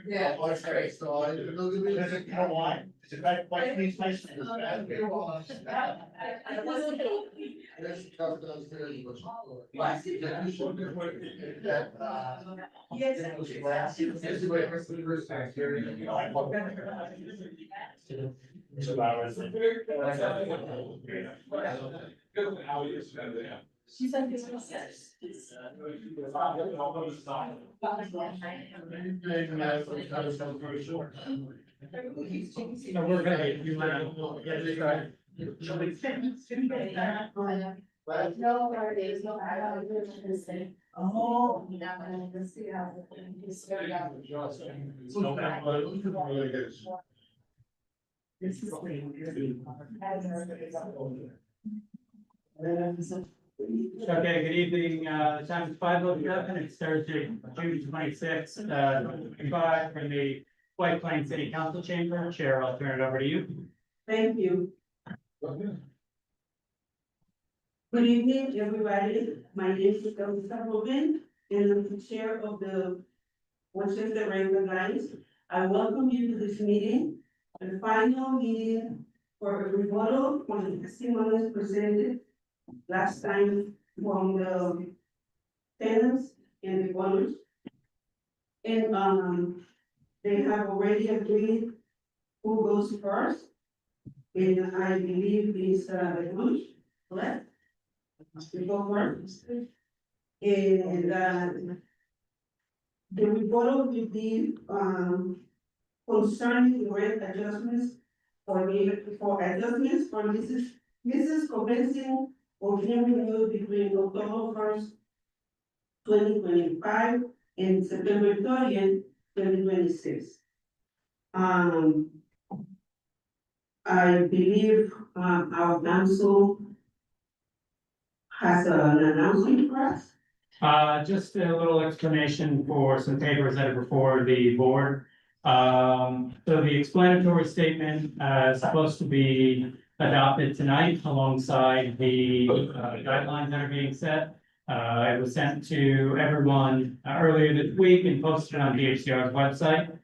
Yeah. Okay, so I didn't know the reason. You know why? It's a bad, why these places is bad. This comes downstairs, but- What? Yeah, you should do it. That, Yes. it was last- it's the way it was the first time hearing it. It's about it. She said this was yes. No, we're gonna, you might, get it started. No holidays, no, I don't know what to say. Oh. Let's see how. This is. Okay, good evening, the time is 5:07, it's Thursday, June 26th, 2025, from the White Plains City Council Chamber. Chair, I'll turn it over to you. Thank you. Good evening, everybody. My name is Elisa Rubin, and I'm the chair of the Westchester Railroad Lines. I welcome you to this meeting, the final meeting for a rebuttal on the testimonies presented last time from the tenants and the owners. And they have already agreed who goes first. And I believe is the owners, correct? We go first. And the rebuttal will be concerning the rent adjustments for adjustments for Mrs. Commencing or being renewed between October 1st, 2025 and September 30th, 2026. I believe our council has an announcement for us. Just a little explanation for some papers that are before the board. So the explanatory statement is supposed to be adopted tonight alongside the guidelines that are being set. It was sent to everyone earlier this week and posted on DHCR's website.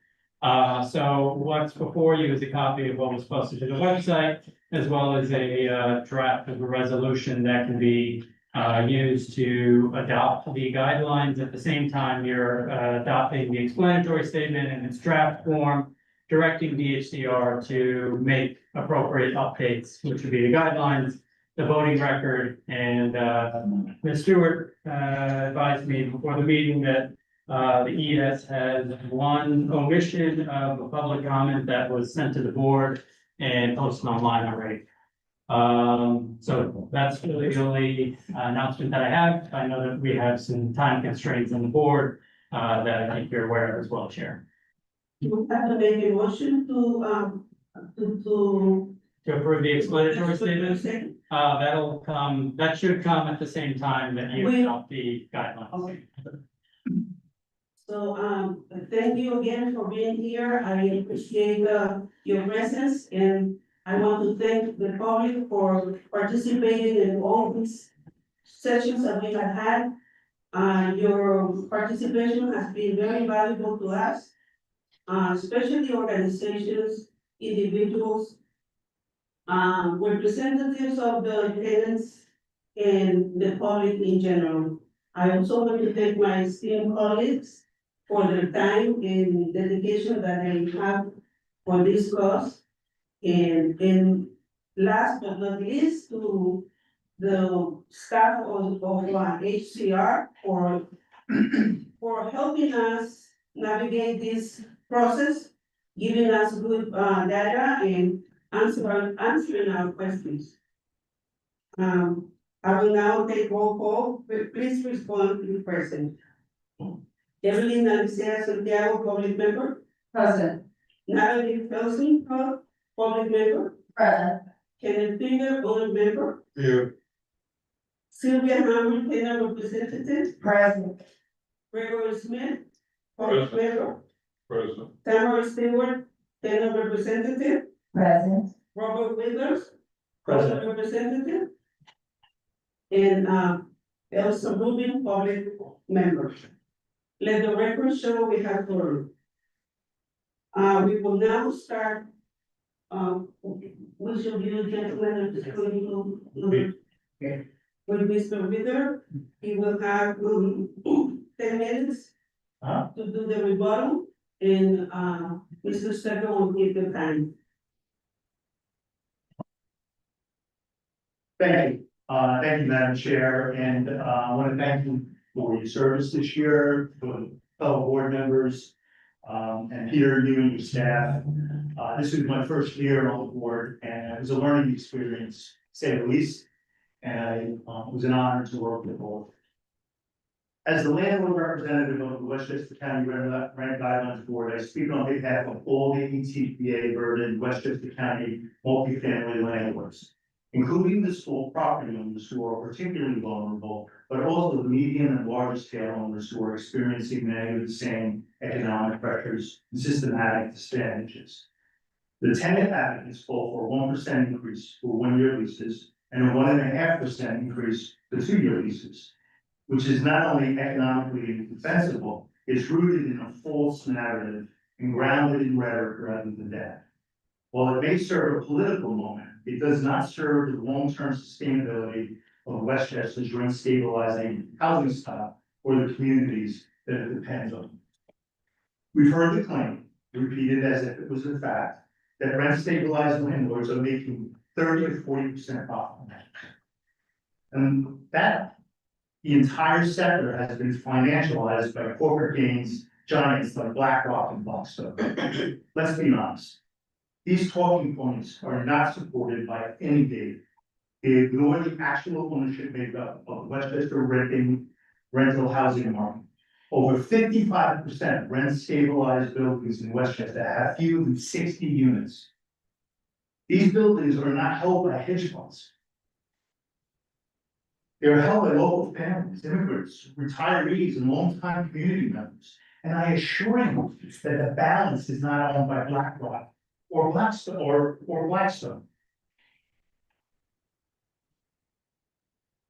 So what's before you is a copy of what was posted to the website, as well as a draft of a resolution that can be used to adopt the guidelines. At the same time, you're adopting the explanatory statement in its draft form, directing DHCR to make appropriate updates, which would be the guidelines, the voting record, and Ms. Stewart advised me before the meeting that the ES has one omission of a public comment that was sent to the board and posted online already. So that's really the only announcement that I have. I know that we have some time constraints on the board that I think you're aware of as well, Chair. You have to make a motion to To approve the explanatory statement, that should come at the same time that you adopt the guidelines. Okay. So, thank you again for being here. I appreciate your presence, and I want to thank the public for participating in all these sessions that we have had. Your participation has been very valuable to us, especially organizations, individuals, representatives of the tenants and the public in general. I also want to thank my esteemed colleagues for their time and dedication that they have for this cause. And last but not least, to the staff of HCR for helping us navigate this process, giving us good data and answering our questions. I will now take roll call, but please respond to the person. Evelyn Alicia Santiago, public member. Present. Natalie Felsen, public member. Present. Kenneth Finger, public member. Here. Sylvia Hammer, tenant representative. Present. Gregory Smith, public member. President. Tamara Stewart, tenant representative. Present. Robert Withers, Present. public representative. And Elsa Rubin, public member. Let the record show we have quorum. We will now start, we shall do gentlemen of the political. With Mr. Wither, he will have 10 minutes. To do the rebuttal, and Mr. Stecker will give the time. Thank you, Madam Chair, and I want to thank you for your service this year, for fellow board members, and Peter, you and your staff. This was my first year on the board, and it was a learning experience, to say the least, and it was an honor to work with both. As the landlord representative of the Westchester County Rent Guidelines Board, I speak on behalf of all the ETPA burdened Westchester County multifamily landlords, including the small property owners who are particularly vulnerable, but also the medium and large scale owners who are experiencing many of the same economic pressures and systematic disadvantages. The tenant advocates call for a 1% increase for 1-year leases and a 1.5% increase for 2-year leases, which is not only economically indefensible, it's rooted in a false narrative and grounded in rhetoric rather than data. While it may serve a political moment, it does not serve the long-term sustainability of Westchester's rent stabilizing housing stock or the communities that it depends on. We've heard the claim, repeated as if it was a fact, that rent stabilized landlords are making 30 to 40% profit. And that the entire sector has been financialized by corporate gains giants like BlackRock and Blackstone. Let's be honest. These talking points are not supported by any data. They ignore the actual ownership makeup of the Westchester rental housing market. Over 55% of rent stabilized buildings in Westchester have fewer than 60 units. These buildings are not held by hedge funds. They're held by local families, immigrants, retirees, and longtime community members. And I assure you that the balance is not owned by BlackRock or Blackstone or Blackstone.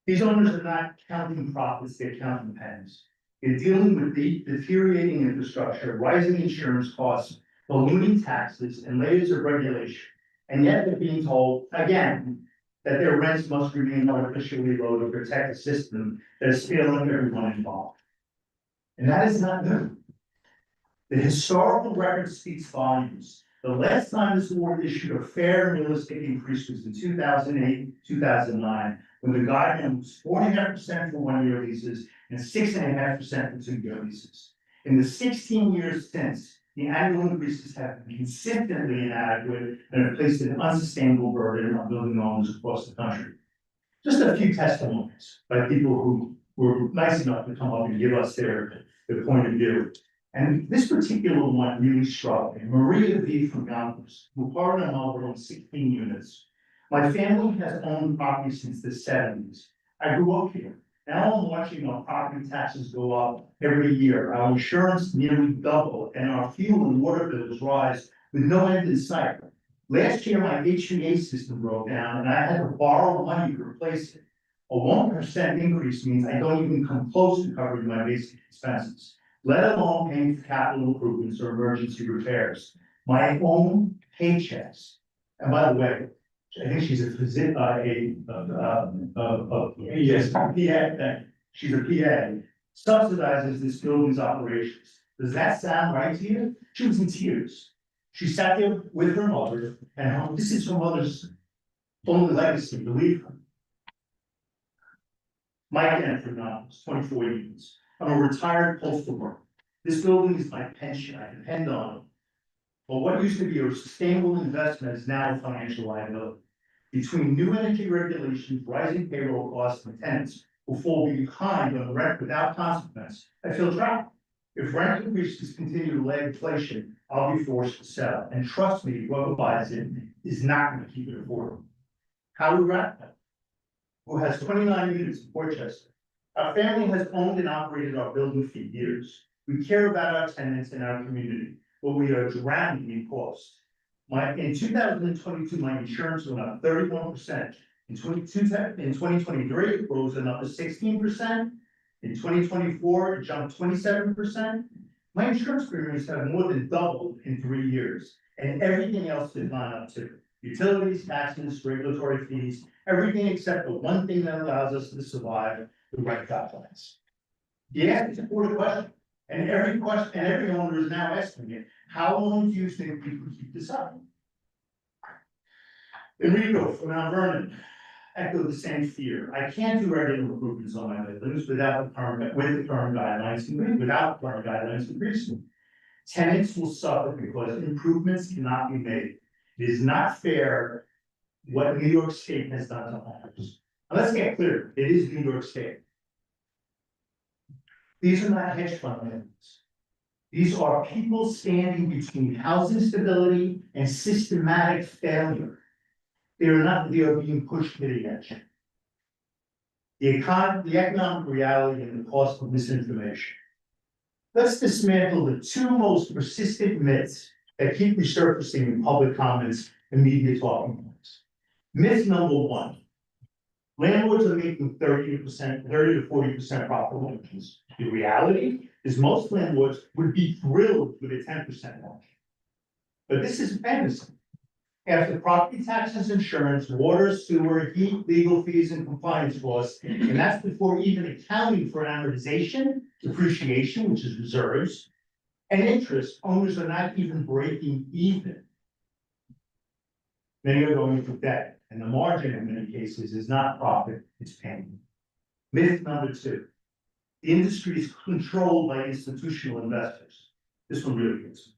These owners are not counting profits, they're counting pennies. They're dealing with the deteriorating infrastructure, rising insurance costs, ballooning taxes, and layers of regulation. And yet they're being told, again, that their rents must remain artificially low to protect a system that is failing everyone involved. And that is not new. The historical record speaks volumes. The last time this board issued a fair and realistic increase was in 2008, 2009, when the guideline was 4.5% for 1-year leases and 6.5% for 2-year leases. In the 16 years since, the annual increases have been consistently inadequate and have placed an unsustainable burden on building owners across the country. Just a few testimonies by people who were nice enough to come up and give us their point of view. And this particular one really struck me. Maria V. from Yonkers, who borrowed a Melbourne 16 units. My family has owned property since the 70s. I grew up here. Now I'm watching our property taxes go up every year. Our insurance nearly double and our fuel and water bills rise with no end in sight. Last year, my HVAC system broke down and I had to borrow money to replace it. A 1% increase means I don't even come close to covering my basic expenses, let alone paying for capital improvements or emergency repairs. My own paychecks, and by the way, I think she's a physician, yes, PA, she's a PA, subsidizes this building's operations. Does that sound right to you? She was in tears. She sat there with her mother, and this is her mother's only legacy, believe her. Mike Enfield, 24 units. I'm a retired postal worker. This building is my pension, I depend on it. But what used to be a sustainable investment is now a financial liability. Between new energy regulations, rising payroll costs, and tenants who fall behind on rent without consequence, I feel trapped. If rent increases continue to lag inflation, I'll be forced to sell. And trust me, whoever buys it is not going to keep it affordable. Howard Ratner, who has 29 units in Portchester. Our family has owned and operated our building for years. We care about our tenants and our community, but we are drowning in costs. In 2022, my insurance went up 31%. In 2023, it rose another 16%. In 2024, it jumped 27%. My insurance premiums have more than doubled in 3 years, and everything else has gone up too. Utilities, taxes, regulatory fees, everything except the one thing that allows us to survive, the right guidelines. Yeah, it's a important question, and every owner is now asking it, how long do you think we can keep this up? Enrico from Mount Vernon echoed the same fear. I can't do regular improvements on my buildings without the current guidelines, increasing. Tenants will suffer because improvements cannot be made. It is not fair what New York State has done to homeowners. Now, let's get clear, it is New York State. These are not hedge fund mandates. These are people standing between housing stability and systematic failure. They are being pushed to the edge. The economic reality and the cost of misinformation. Let's dismantle the two most persistent myths that keep resurfacing in public comments and media talking points. Myth number one, landlords are making 30 to 40% profit margins. The reality is most landlords would be thrilled with a 10% margin. But this is fantasy. After property taxes, insurance, water, sewer, heat, legal fees, and compliance costs, and that's before even accounting for amortization, depreciation, which is reserves, and interest, owners are not even breaking even. Many are going into debt, and the margin in many cases is not profit, it's pain. Myth number two, the industry is controlled by institutional investors. This one really gets me.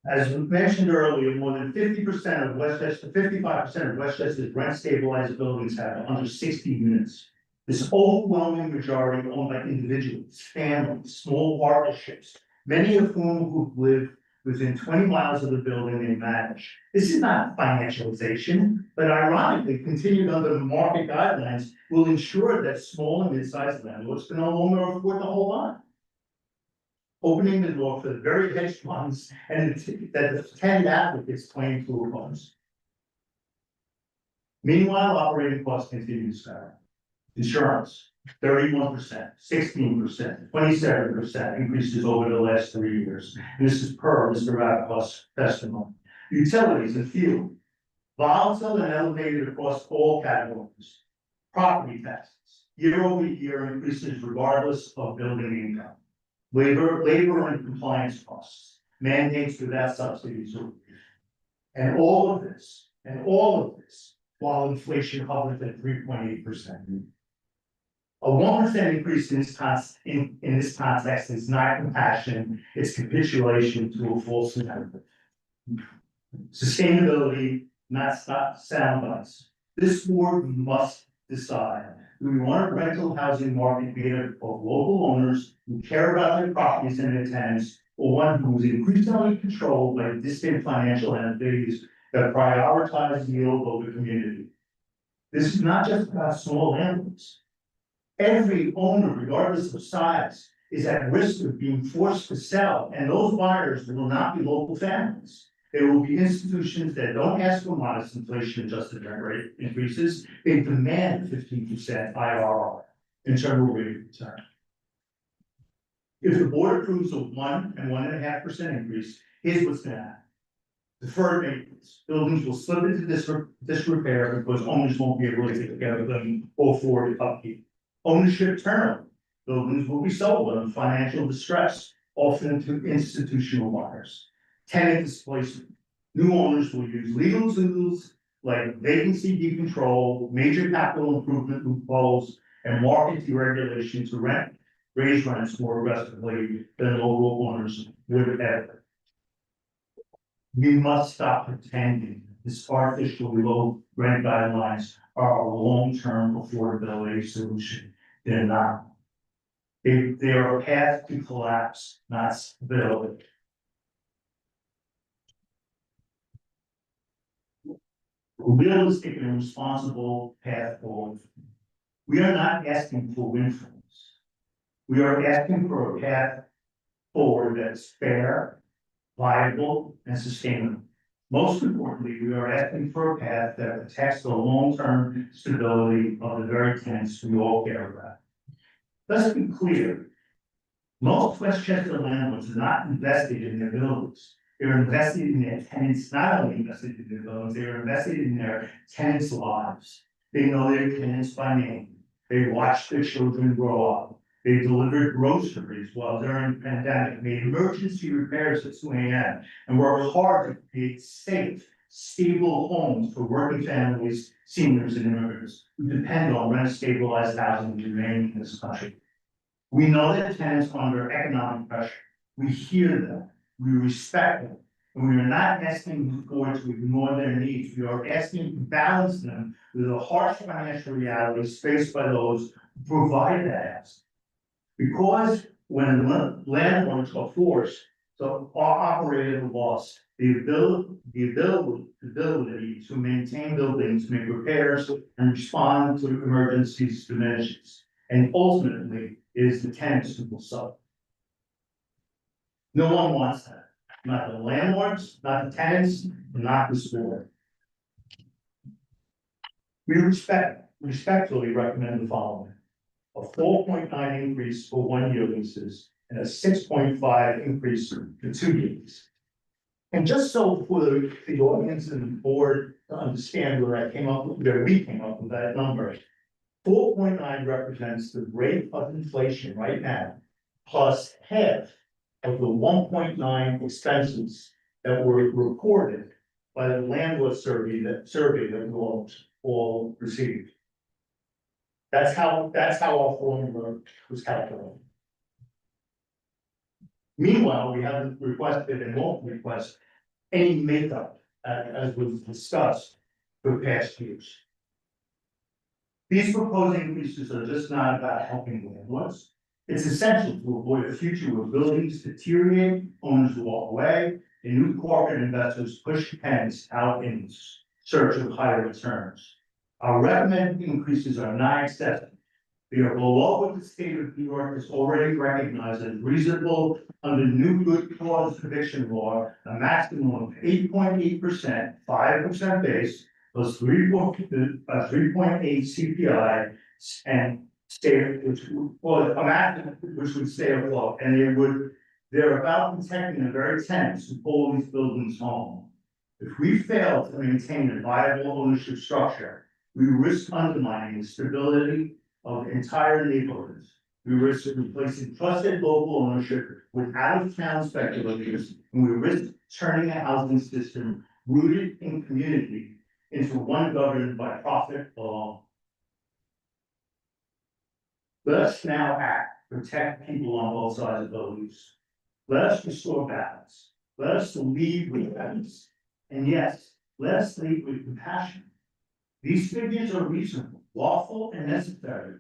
As mentioned earlier, more than 50% of Westchester, 55% of Westchester's rent stabilized buildings have under 60 units. This overwhelming majority owned by individuals, families, small partnerships, many of whom live within 20 miles of the building they manage. This is not financialization, but ironically, continued under the market guidelines will ensure that small and mid-sized landlords can no longer afford to hold on. Opening the door for the very hedge funds and that the tenant advocates claim to oppose. Meanwhile, operating costs continue to skyrocket. Insurance, 31%, 16%, 27% increases over the last 3 years. And this is per Mr. Radcliffe's testimony. Utilities and fuel, volatile and elevated across all categories. Property taxes, year over year increases regardless of building income. Labor and compliance costs, mandates without subsidies or relief. And all of this, while inflation hovers at 3.8%. A 1% increase in this context is not compassion, it's capitulation to a false narrative. Sustainability, not sound bites. This board must decide. Do we want a rental housing market made up of local owners who care about their properties and their tenants, or one who is increasingly controlled by distant financial entities that prioritize yield over community? This is not just about small landlords. Every owner, regardless of size, is at risk of being forced to sell, and those buyers will not be local families. There will be institutions that don't ask for modest inflation-adjusted rent rate increases. They demand 15% IRR, internal rate of return. If the board approves a 1 and 1.5% increase, here's what's going to happen. Deferred maintenance. Buildings will slip into disrepair because owners won't be able to take care of them or afford upkeep. Ownership turnover. Buildings will be sold in financial distress, often to institutional buyers. Tenant displacement. New owners will use legal tools like vacancy decontrol, major capital improvement loopholes, and market deregulation to raise rents more aggressively than local owners would ever. We must stop pretending this artificially low rent guidelines are a long-term affordability solution. They're not. They are a path to collapse, not stability. A realistic and responsible path forward. We are not asking for windfalls. We are asking for a path forward that's fair, viable, and sustainable. Most importantly, we are asking for a path that protects the long-term stability of the very tenants we all care about. Let's be clear. Most Westchester landlords are not invested in their buildings. They're invested in their tenants, not only invested in their buildings, they're invested in their tenants' lives. They know their tenants by name. They watch their children grow up. They delivered groceries while during the pandemic, made emergency repairs at 2 a.m. and worked hard to create safe, stable homes for working families, seniors, and immigrants who depend on rent-stabilized housing to remain in this country. We know that tenants are under economic pressure. We hear them, we respect them, and we are not asking the board to ignore their needs. We are asking to balance them with the harsh financial realities faced by those who provide that housing. Because when landlords are forced to operate at a loss, the ability to maintain buildings, make repairs, and respond to emergencies diminishes. And ultimately, it is the tenants who will suffer. No one wants that, not the landlords, not the tenants, not this board. We respectfully recommend the following: a 4.9 increase for 1-year leases and a 6.5 increase for 2 years. And just so for the audience and the board to understand where we came up with that number, 4.9 represents the rate of inflation right now, plus half of the 1.9 expenses that were reported by the landlord survey that we all received. That's how our formula was calculated. Meanwhile, we haven't requested and won't request any makeup, as was discussed for past years. These proposed increases are just not about helping landlords. It's essential to avoid a future where buildings deteriorate, owners walk away, and new corporate investors push tenants out in search of higher returns. Our recommended increases are not excessive. They are below what the state of New York has already recognized as reasonable under new good cause eviction law, a maximum of 8.8%, 5% base, plus 3.8 CPI, and a maximum which would stay afloat, and they're about protecting the very tenants who pull these buildings home. If we fail to maintain a viable ownership structure, we risk undermining the stability of entire neighborhoods. We risk replacing trusted local ownership with out-of-town speculators, and we risk turning a housing system rooted in community into one governed by profit alone. Let us now act, protect people on both sides of the lease. Let us restore balance. Let us lead with ethics. And yes, let us lead with compassion. These figures are reasonable, lawful, and necessary.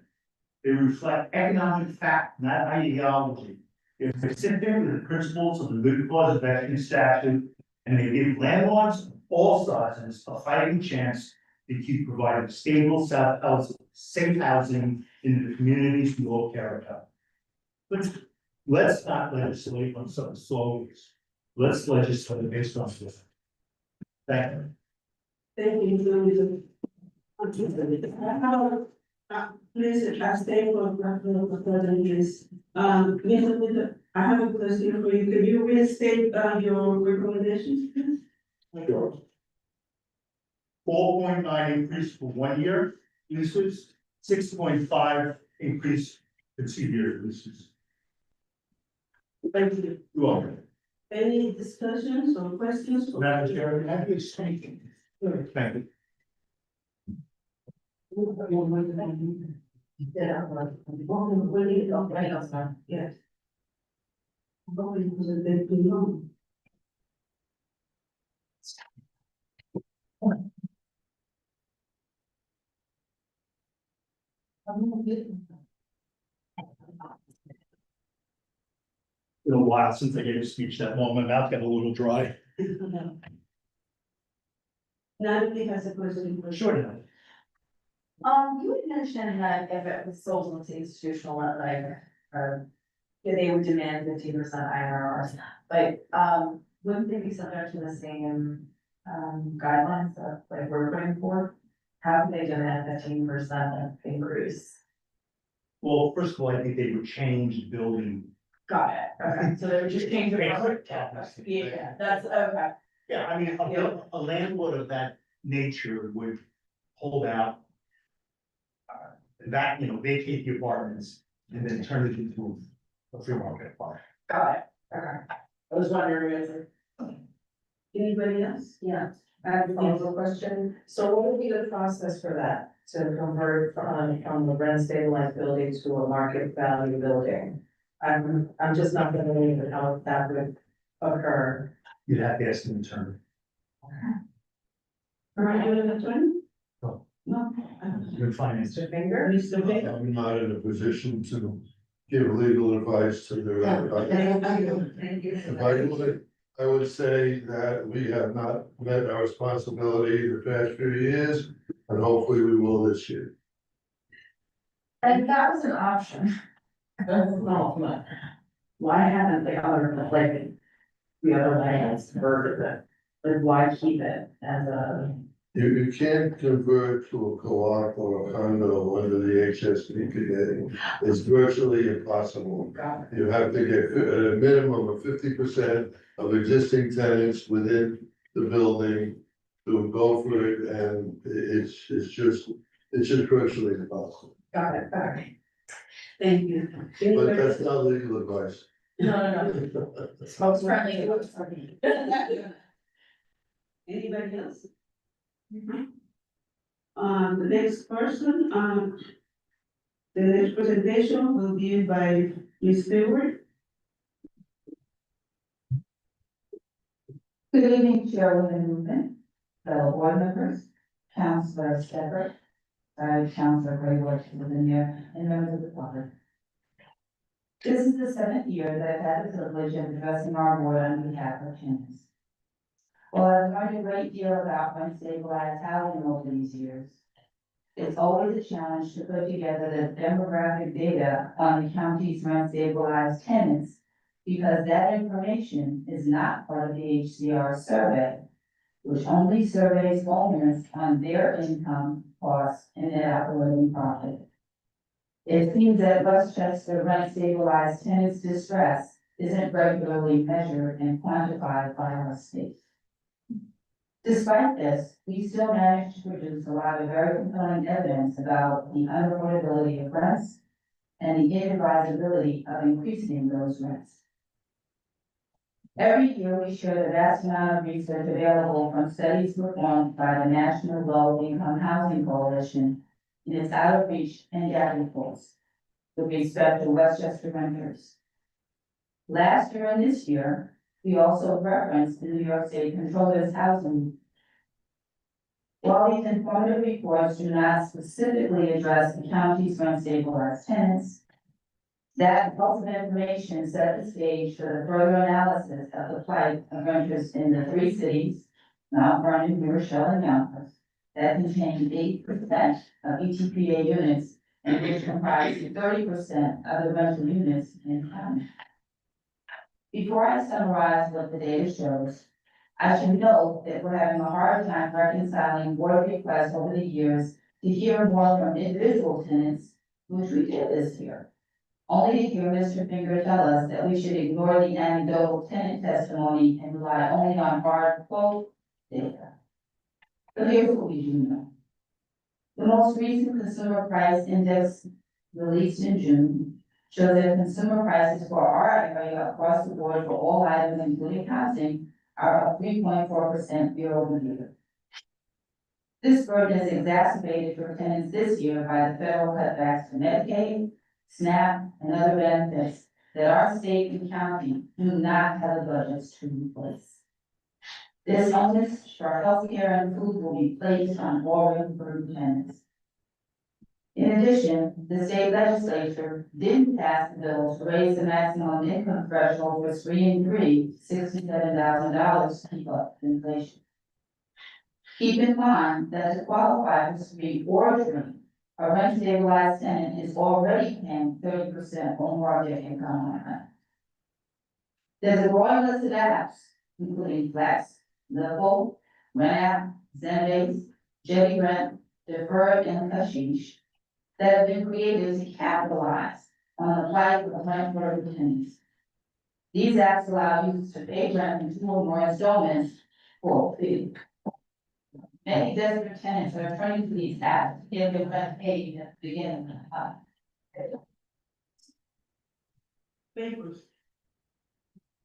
They reflect economic fact, not ideology. They're specific to the principles of the good cause eviction statute, and they give landlords of all sizes a fighting chance to keep providing stable, safe housing in the communities we all care about. But let's not legislate on some slogans. Let's legislate based on this. Thank you. Thank you. Please abstain from the presentation. I have a question for you. Can you restate your recommendations, please? Sure. 4.9 increase for 1 year leases, 6.5 increase for 2 year leases. Thank you. You're welcome. Any discussions or questions? Madam Chair, have you explained? Thank you. Yes. Been a while since I gave a speech that long, my mouth got a little dry. Natalie has a question. Sure. You had mentioned that if it was sold to institutional, like, they would demand 50% IRRs, but, wouldn't they be subject to the same, guidelines that, like, we're putting forth? How could they demand 15% increase? Well, first of all, I think they would change the building. Got it, okay, so they were just changing the color. Yeah, that's, okay, Yeah, I mean, a landlord of that nature would hold out. That, vacate the apartments and then turn it into a free market apartment. got it, okay. I was wondering, is it? Anybody else? Yeah, I have a follow-up question. So what would be the process for that? To convert from the rent stabilized building to a market value building? I'm just not gonna believe in how that would occur. You'd have to ask an attorney. Are you an attorney? No. No. Your finance. Mr. Finger? Mr. Baker? I'm not in a position to give legal advice to the. Thank you. If I would say that we have not met our responsibility the past few years, and hopefully we will this year. And that was an option. No, but why haven't the other, like, the other lands converted it? Like, why keep it as a? You can't convert to a co-op or a condo under the HSBPA. It's virtually impossible. You have to get a minimum of 50% of existing tenants within the building to go for it, and it's just virtually impossible. Got it, okay. Thank you. But that's not legal advice. No. Smoke's friendly. Anybody else? The next person, the next presentation will be by Ms. Stewart. Good evening, Chairwoman Movement, fellow board members, Councilor Shepherd, Councilor Gray Washington, and members of the public. This is the 7th year that I've had the privilege of addressing our board on behalf of tenants. While I've learned a great deal about unstabilized housing over these years, it's always a challenge to put together the demographic data on the county's rent-stabilized tenants, because that information is not part of the HCR survey, which only surveys owners on their income, costs, and net operating profit. It seems that Westchester rent-stabilized tenants' distress isn't regularly measured and quantified by our state. Despite this, we still managed to produce a lot of very compelling evidence about the unaffordability of rents and the inadvisability of increasing those rents. Every year, we share the vast amount of research available from studies performed by the National Low Income Housing Coalition in its outreach and data reports with respect to Westchester renters. Last year and this year, we also referenced the New York State Controller's housing. While these informative reports do not specifically address the county's rent-stabilized tenants, that wealth of information set the stage for the further analysis of the plight of renters in the 3 cities, Mount Vernon, New Rochelle, and Yonkers, that contain 8% of ETPA units and which comprise 30% of the rental units in the county. Before I summarize what the data shows, I should note that we're having a hard time reconciling board requests over the years to hear more from individual tenants, which we did this year, only to hear Mr. Finger tell us that we should ignore the anecdotal tenant testimony and rely only on hard quote data. But here's what we do know. The most recent consumer price index released in June shows that consumer prices for our area across the board for all items, including housing, are up 3.4% year over year. This burden is exacerbated for tenants this year by the federal cutbacks to Medicaid, SNAP, and other benefits that our state and county do not have the budgets to replace. This onus for healthcare and food will be placed on lower-income tenants. In addition, the state legislature didn't pass the bill to raise the maximum income threshold for 3 and 3, $67,000 to keep up with inflation. Keep in mind that to qualify for 3 or 3, a rent-stabilized tenant is already paying 30% or more of their income on rent. There's a growing list of apps, including Flex, Livable, RentApp, Zenbase, Jetty Rent, Deferred, and Kashish, that have been created to capitalize on the plight of rent burdened tenants. These acts allow users to pay rent in 2 or more installments for a fee. Many desperate tenants are turning to these acts to get their rent paid at the beginning of the month. Papers.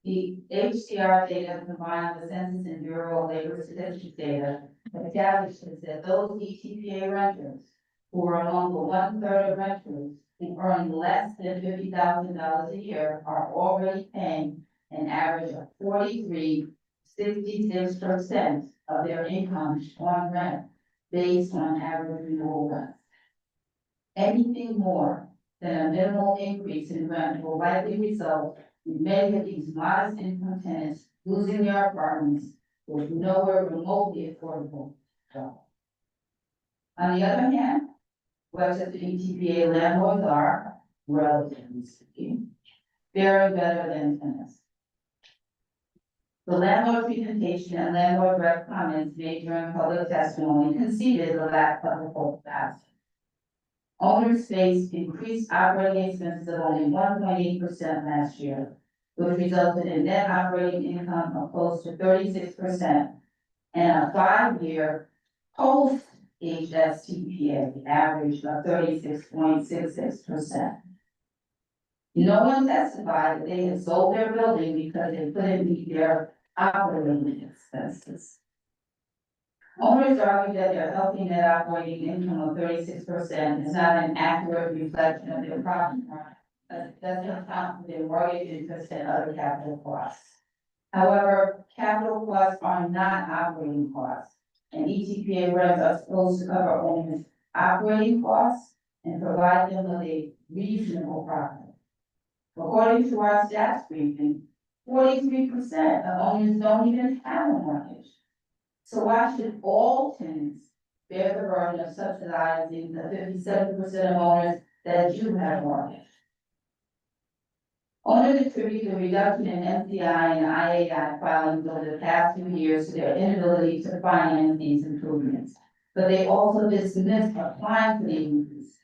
The HCR data combined with Census and Bureau of Labor Statistics data establishes that those ETPA renters who are among the 1/3 of renters who earn less than $50,000 a year are already paying an average of 66% of their income on rent based on average renewal rents. Anything more than a minimal increase in rent will likely result in many of these modest income tenants losing their apartments with nowhere remotely affordable. On the other hand, Westchester ETPA landlords are, relatively speaking, very better than tenants. The landlord presentation and landlord rep comments made during public testimony conceded the lack of affordable housing. Owners faced increased operating expenses of only 1.8% last year, which resulted in net operating income of close to 36% and a 5-year post HSTPA average of 36.66%. No one testified that they had sold their building because they couldn't meet their operating expenses. Owners argue that their healthy net operating income of 36% is not an accurate reflection of their property value, as it doesn't account for their mortgage interest and other capital costs. However, capital costs are not operating costs, and ETPA rents are supposed to cover owners' operating costs and provide them with a reasonable profit. According to our stats briefing, 43% of owners don't even have a mortgage. So why should all tenants bear the burden of subsidizing the 57% of owners that do have mortgage? Owners attribute the reduction in MCI and IAI filings over the past 2 years to their inability to finance these improvements. But they also dismiss applying for the increases,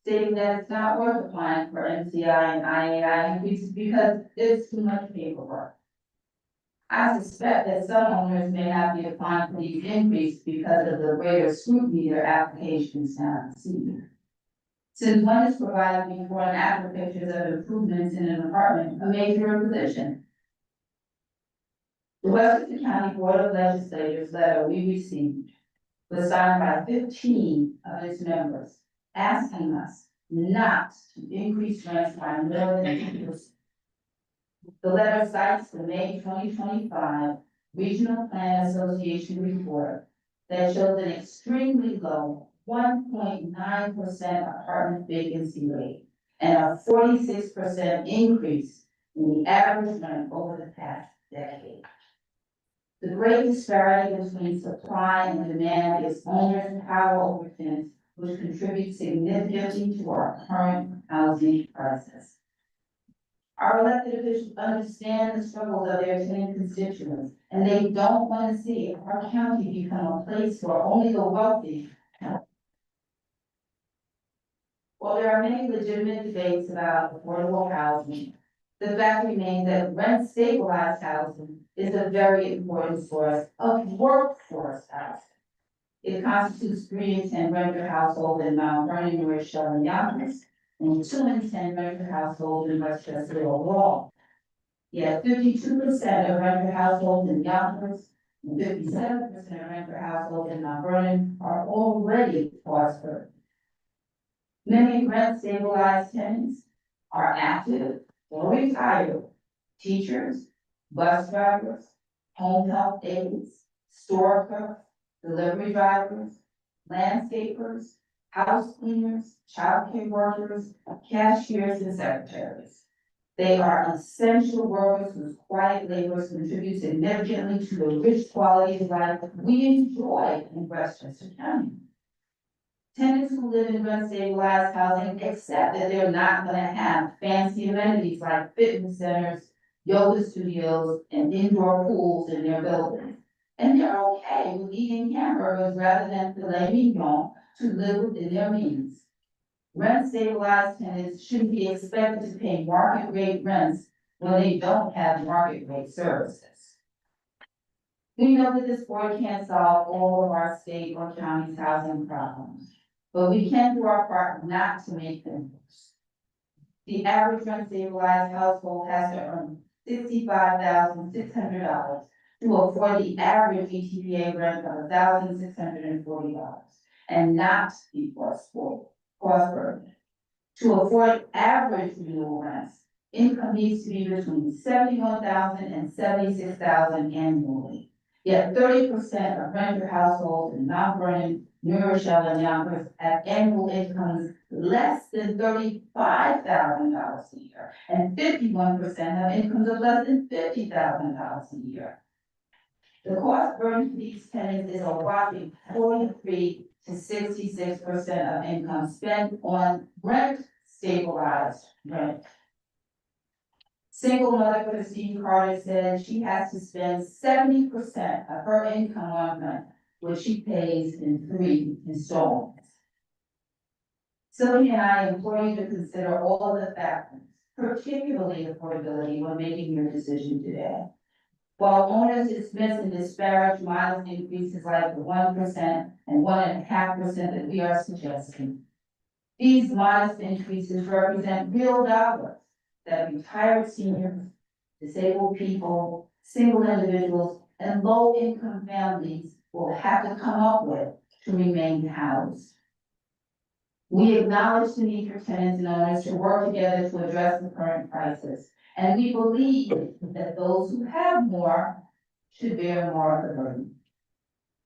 stating that it's not worth applying for MCI and IAI increases because there's too much paperwork. I suspect that some owners may not be applying for these increases because of the greater scrutiny their applications have received. Since one is provided before and after pictures of improvements in an apartment, a major position. The Westchester County Board of Legislators letter we received was signed by 15 of its members, asking us not to increase rents by more than 2%. The letter cites the May 2025 Regional Plan Association report that shows an extremely low 1.9% apartment vacancy rate and a 46% increase in the average rent over the past decade. The great disparity between supply and demand is owners' power over tenants, which contributes significantly to our current housing crisis. Our elected officials understand the struggles of their tenant constituents, and they don't want to see our county become a place where only the wealthy. While there are many legitimate debates about affordable housing, the fact remains that rent stabilized housing is a very important source of workforce housing. It constitutes 3 in 10 renter households in Mount Vernon, New Rochelle, and Yonkers, and 2 in 10 renter households in Westchester overall. Yet 52% of renter households in Yonkers and 57% of renter households in Mount Vernon are already cost-burdened. Many rent stabilized tenants are active or retired teachers, bus drivers, home health aides, store clerks, delivery drivers, landscapers, house cleaners, childcare workers, cashiers, and secretaries. They are essential workers whose quiet labors contribute significantly to the rich quality of life we enjoy in Westchester County. Tenants who live in rent stabilized housing accept that they're not going to have fancy amenities like fitness centers, yoga studios, and indoor pools in their buildings. And they're okay with eating hamburgers rather than filet mignon to live within their means. Rent stabilized tenants shouldn't be expected to pay market rate rents when they don't have market rate services. We know that this board can't solve all of our state or county's housing problems, but we can do our part not to make them worse. The average rent stabilized household has to earn $65,600 to afford the average ETPA rent of $1,640 and not be cost burden. To afford average renewal rents, income needs to be between $71,000 and $76,000 annually. Yet 30% of renter households in Mount Vernon, New Rochelle, and Yonkers have annual incomes less than $35,000 a year, and 51% have incomes of less than $50,000 a year. The cost burden for these tenants is a whopping 43 to 66% of income spent on rent stabilized rent. Single mother Christine Carter said she has to spend 70% of her income on rent, which she pays in 3 installments. Sylvia and I implore you to consider all of the factors, particularly affordability, when making your decision today. While owners dismiss and disparage modest increases like the 1% and 1.5% that we are suggesting, these modest increases represent real dollars that retired seniors, disabled people, single individuals, and low-income families will have to come up with to remain housed. We acknowledge the need for tenants and owners to work together to address the current crisis, and we believe that those who have more should bear more of the burden.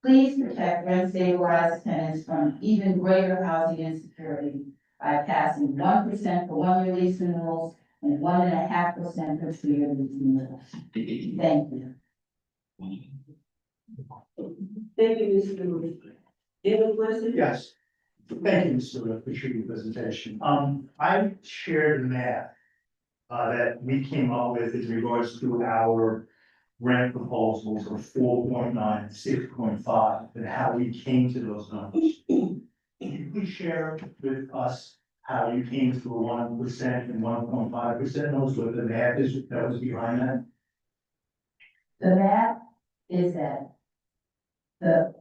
Please protect rent-stabilized tenants from even greater housing insecurity by passing 1% for one-year lease renewals and 1.5% for 2-year lease renewals. Thank you. Thank you, Mr. Louis. Any questions? Yes. Thank you, Mr. Wood. Appreciate your presentation. I shared the math that we came up with in regards to our rent proposals of 4.9, 6.5, and how we came to those numbers. Can you please share with us how you came to the 1% and 1.5%? Knows what the math is that was behind that? The math is that the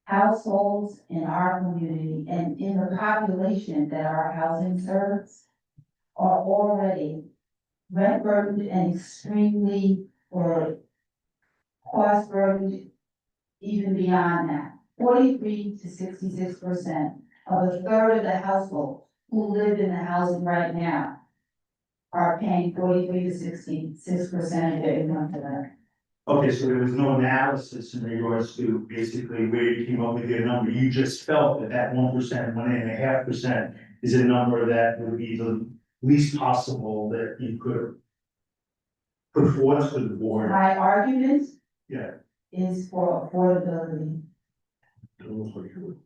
households in our community and in the population that our housing serves are already rent burdened and extremely or cost burdened even beyond that. 43 to 66% of a third of the households who live in the housing right now are paying 43 to 66% of their income for that. Okay, so there was no analysis in regards to basically where you came up with your number. You just felt that that 1%, 1.5% is a number that would be the least possible that you could put forth to the board. My argument Yeah. is for affordability.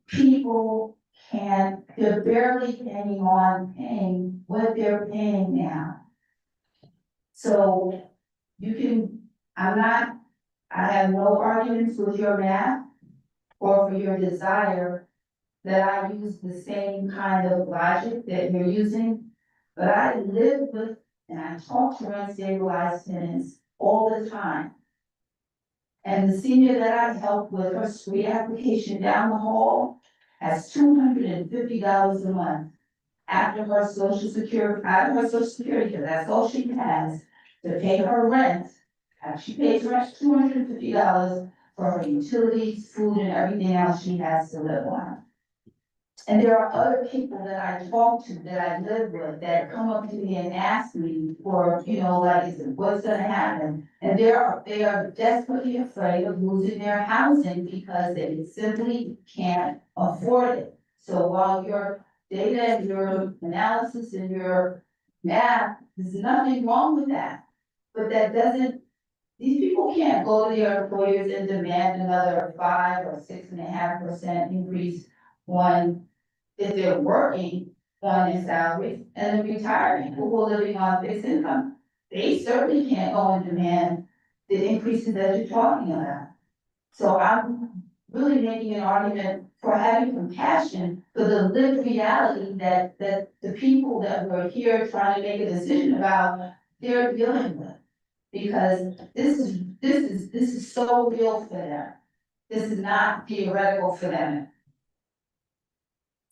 People they're barely paying what they're paying now. So I have no arguments with your math or for your desire that I use the same kind of logic that you're using, but I live with and I talk to rent stabilized tenants all the time. And the senior that I help with her street application down the hall has $250 a month after her social security, because that's all she has to pay her rent. She pays rent $250 for her utilities, food, and everything else she has to live on. And there are other people that I talk to, that I live with, that come up to me and ask me for, what's gonna happen? And they are desperately afraid of losing their housing because they simply can't afford it. So while your data and your analysis and your math, there's nothing wrong with that. But these people can't go to their employers and demand another 5 or 6.5% increase if they're working on their salaries, and the retired people who are living on fixed income, they certainly can't go and demand the increases that you're talking about. So I'm really making an argument for having compassion for the lived reality that the people that were here trying to make a decision about, they're dealing with. Because this is so real for them. This is not theoretical for them.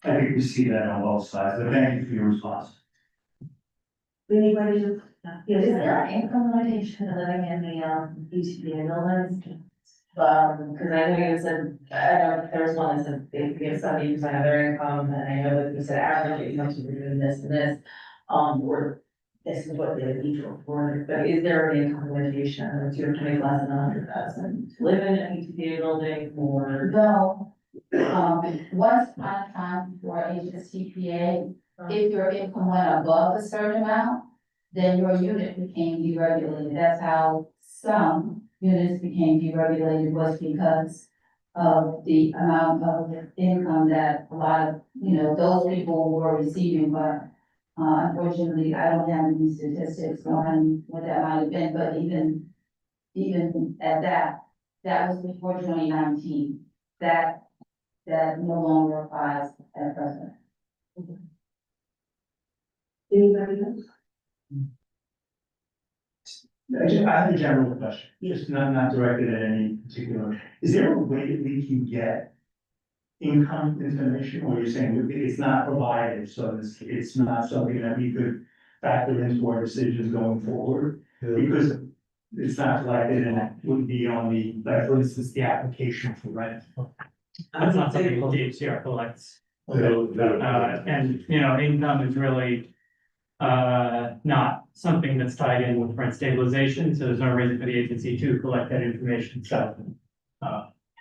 I think we see that on both sides, but thank you for your response. Anybody else? Yes, Is there an income limitation to living in the, UTPA buildings? Cause I know you said, I know there was one that said they could get 70% of their income, and I know that you said average income to be doing this and this. Or this is what they would each report, but is there an income limitation, or do you have to make less than 100,000 to live in an UTPA building, or? Though, once upon a time before HSTPA, if your income went above a certain amount, then your unit became deregulated. That's how some units became deregulated, was because of the amount of income that a lot of, those people were receiving, but unfortunately, I don't have any statistics on what that might have been, but even at that, that was before 2019. That no longer applies at present. Anybody else? I have a general question, just not directed at any particular, is there a way that we can get income information, or you're saying it's not provided, so it's not something that we could factor into our decisions going forward? Because it's not collected and it wouldn't be on the, like, for instance, the application for rent. That's not something the DHCR collects. They'll- And, income is really not something that's tied in with rent stabilization, so there's no reason for the agency to collect that information, so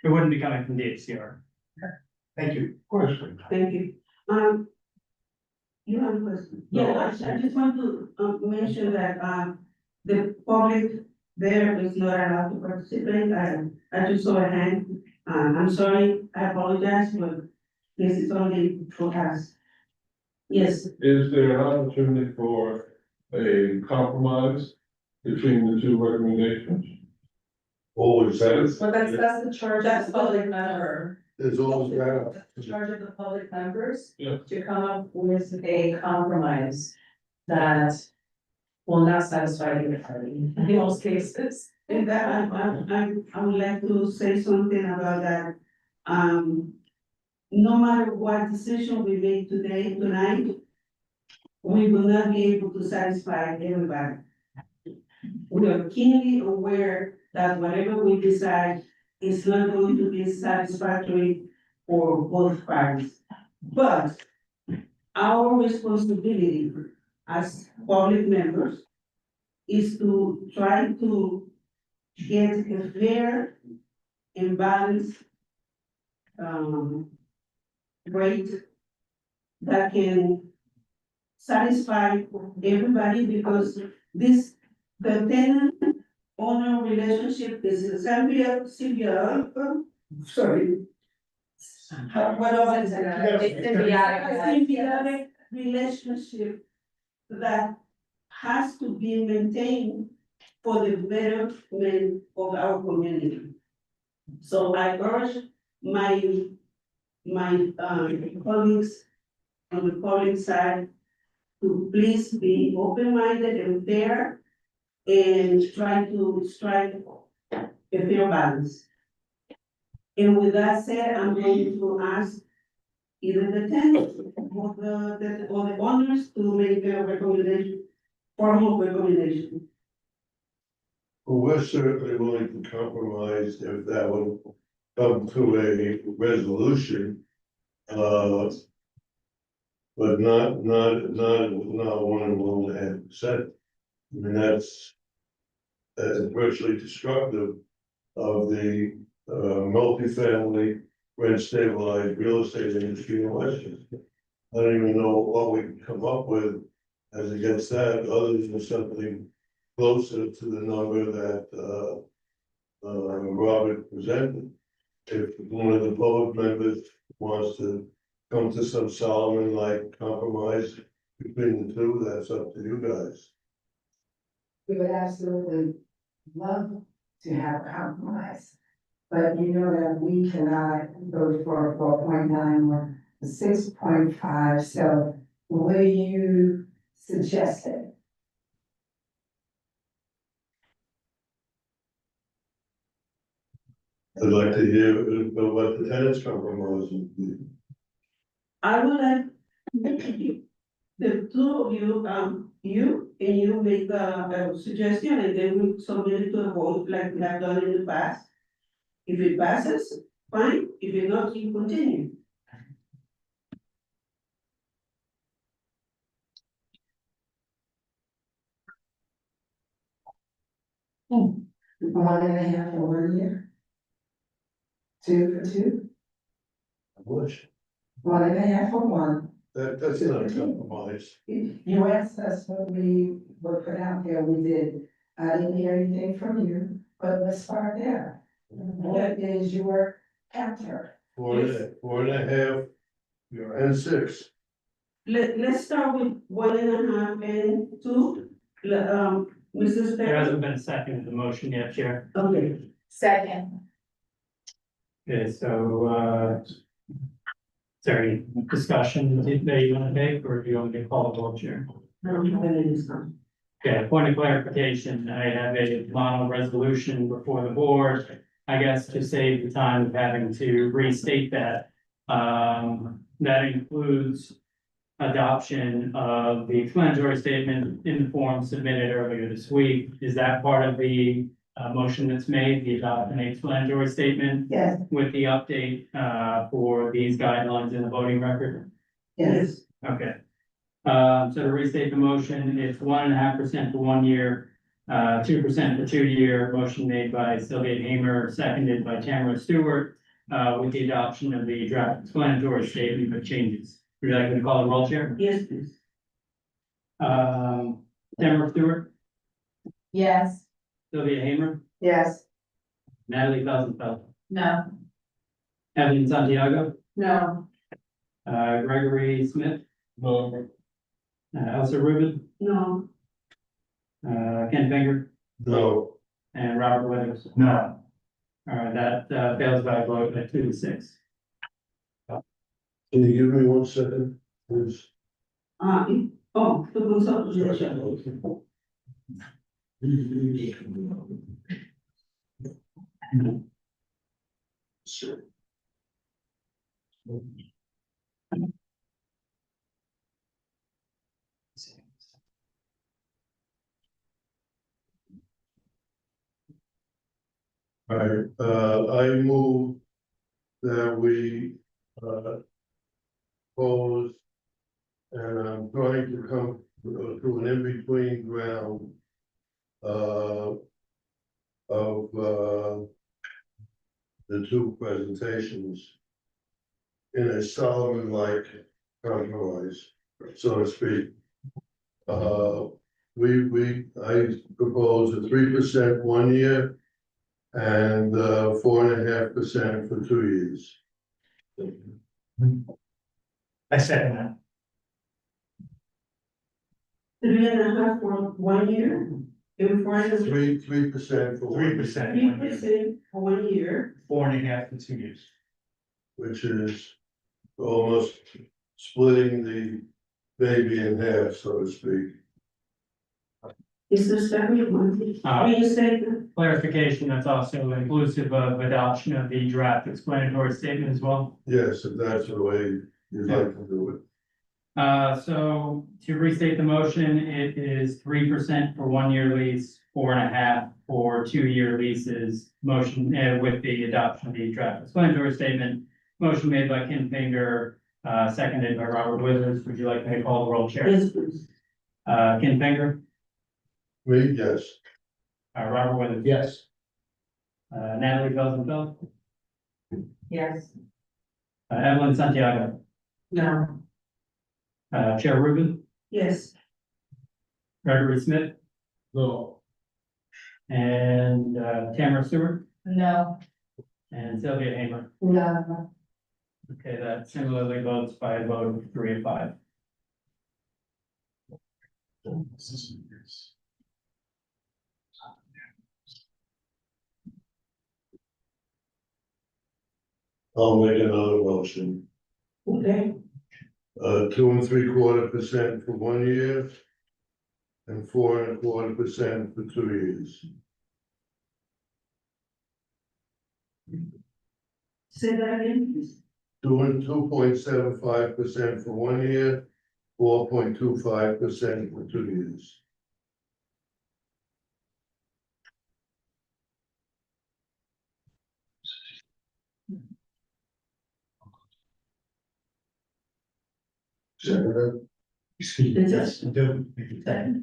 it wouldn't be coming from DHCR. Thank you. Question. Thank you. You have a question? Yeah, I just want to, mention that, the public there is not allowed to participate. I just saw a hand. I'm sorry, I apologize, but this is only for us. Yes, Is there an opportunity for a compromise between the two recommendations? Always has, But that's the charge of the public member. there's always that. That's the charge of the public members. Yeah. To come up with a compromise that will not satisfy either party in most cases. and that, I would like to say something about that. No matter what decision we make tonight, we will not be able to satisfy everybody. We are keenly aware that whatever we decide is not going to be satisfactory for both parties. But our responsibility as public members is to try to get a fair and balanced rate that can satisfy everybody, because the tenant owner relationship is a symbiotic, sorry. What was it? Symbiotic relationship that has to be maintained for the betterment of our community. So I urge my colleagues on the public side to please be open-minded and fair and try to strike a fair balance. And with that said, I'm going to ask either the tenants or the owners to make a recommendation, formal recommendation. Well, we're certainly willing to compromise if that would come to a resolution. But not 1.5%. I mean, that's virtually destructive of the multifamily rent stabilized real estate industry in Westchester. I don't even know what we can come up with as against that, other than something closer to the number that Robert presented. If one of the public members wants to come to some Solomon-like compromise between the two, that's up to you guys. We would absolutely love to have a compromise. But you know that we cannot vote for 4.9 or 6.5, so will you suggest it? I'd like to hear what the tenants compromise would be. I would like the two of you, you make a suggestion and then we submit it to a vote like we have done in the past. If it passes, fine, if it not, you continue. One and a half for 1 year? 2 for 2? I wish, 1.5 for 1. that's not a compromise. You asked us what we were put out there, we did. I didn't hear anything from you, but let's start there. What is your counter? 4.5, and 6. Let's start with 1.5 and 2, Mrs. There hasn't Perry. been a second to the motion yet, Chair. Okay. Second. Okay, so, is there any discussion that you want to make, or do you want me to call the vote, Chair? I don't have any discussion. Okay, point of clarification, I have a model resolution before the board. I guess to save the time of having to restate that, that includes adoption of the explanatory statement in the form submitted earlier this week. Is that part of the motion that's made, the adoption explanatory statement Yes, with the update for these guidelines in the voting record? yes, Okay. So to restate the motion, it's 1.5% for 1 year, 2% for 2 year, motion made by Sylvia Hamer, seconded by Tamara Stewart, with the adoption of the draft explanatory statement with changes. Would you like me to call the roll, Chair? Yes, please. Tamara Stewart, Yes. Sylvia Hamer, yes, Natalie Felsenfeld, No. Evelyn Santiago, No. Gregory Smith, No, Elsa Rubin, No, Ken Finger, No, and Robert Withers. No. All right, that fails by a vote of 2 to 6. can you give me 1 second, please? the consultation. All right, I move that we, pose, and I'm trying to come to an in-between ground, of, the two presentations in a Solomon-like compromise, so to speak. I propose a 3% 1 year and 4.5% for 2 years. I second that. 3.5 for 1 year, and 3% for 1 year, 3%, 3% for 1 year. 4.5 for 2 years. which is almost splitting the baby in half, so to speak. Is the second one? You say that? Clarification, that's also inclusive of adoption of the draft explanatory statement as well. Yes, if that's the way you'd like to do it. So to restate the motion, it is 3% for 1 year lease, 4.5 for 2 year leases. Motion with the adoption of the draft explanatory statement. Motion made by Ken Finger, seconded by Robert Withers. Would you like me to call the roll, Chair? Yes, please. Ken Finger, Me, yes. Robert Withers. yes, Natalie Felsenfeld, Yes. Evelyn Santiago, No. Chair Rubin, Yes, Gregory Smith, no, and Tamara Stewart, No. and Sylvia Hamer. no, Okay, that similarly votes by a vote of 3 to 5. I'll make another motion. Okay, 2.75% for 1 year. And 4.25% for 2 years. say that again, please. Doing 2.75% for 1 year, 4.25% for 2 years. Second. Yes, do.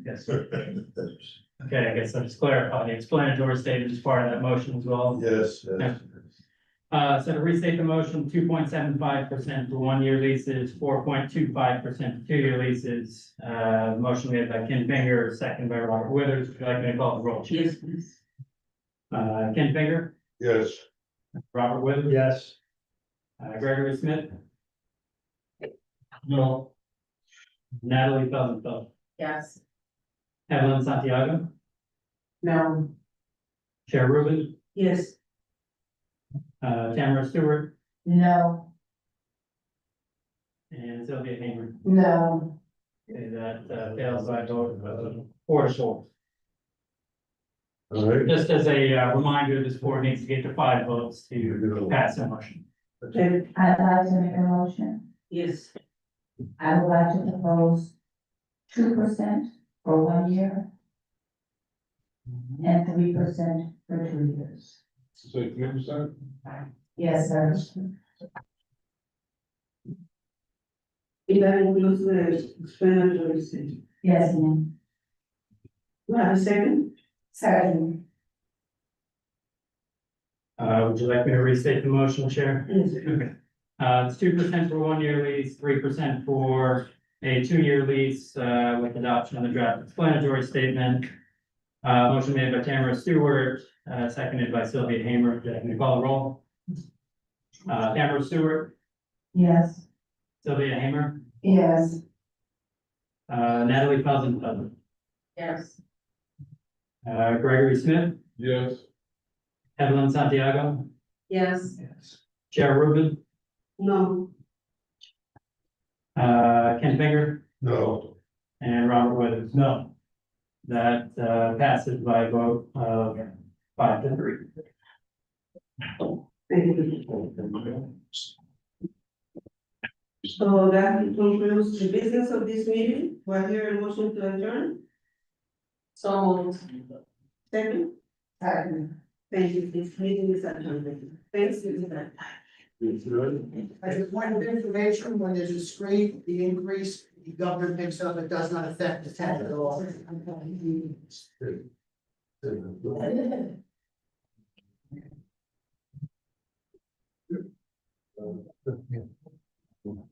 Yes. Okay, I guess I'll just clarify, the explanatory statement is part of that motion as well. Yes, yes. So to restate the motion, 2.75% for 1 year leases, 4.25% for 2 year leases. Motion made by Ken Finger, second by Robert Withers. Would you like me to call the roll? Yes, please. Ken Finger, Yes. Robert Withers. Yes. Gregory Smith, No. Natalie Felsenfeld, Yes. Evelyn Santiago, No. Chair Rubin, Yes, Tamara Stewart, No. and Sylvia Hamer. No. Okay, that fails by a vote of 4-4. All right. Just as a reminder, this board needs to get to 5 votes to pass the motion. okay, I'd like to make a motion. yes, I would like to propose 2% for 1 year and 3% for 2 years. Say 3%? Yes, sir. if that includes the explanatory statement. Yes, ma'am. You have a second? Second. Would you like me to restate the motion, Chair? Yes. Okay. It's 2% for 1 year lease, 3% for a 2 year lease, with adoption of the draft explanatory statement. Motion made by Tamara Stewart, seconded by Sylvia Hamer. Would you like me to call the roll? Tamara Stewart, Yes. Sylvia Hamer, Yes. Natalie Felsenfeld, Yes. Gregory Smith, Yes. Evelyn Santiago, Yes. Chair Rubin, No, Ken Finger, No. and Robert Withers. No. That passes by a vote of 5-3. thank you. So that concludes the business of this meeting. Do I hear a motion to adjourn? So moved. Second? Second. Thank you, this meeting is adjourned. Thanks, Elizabeth. It's good. As a point of information, when there's a screen, the increase, the governor picks up, it does not affect the tenant at all. Good.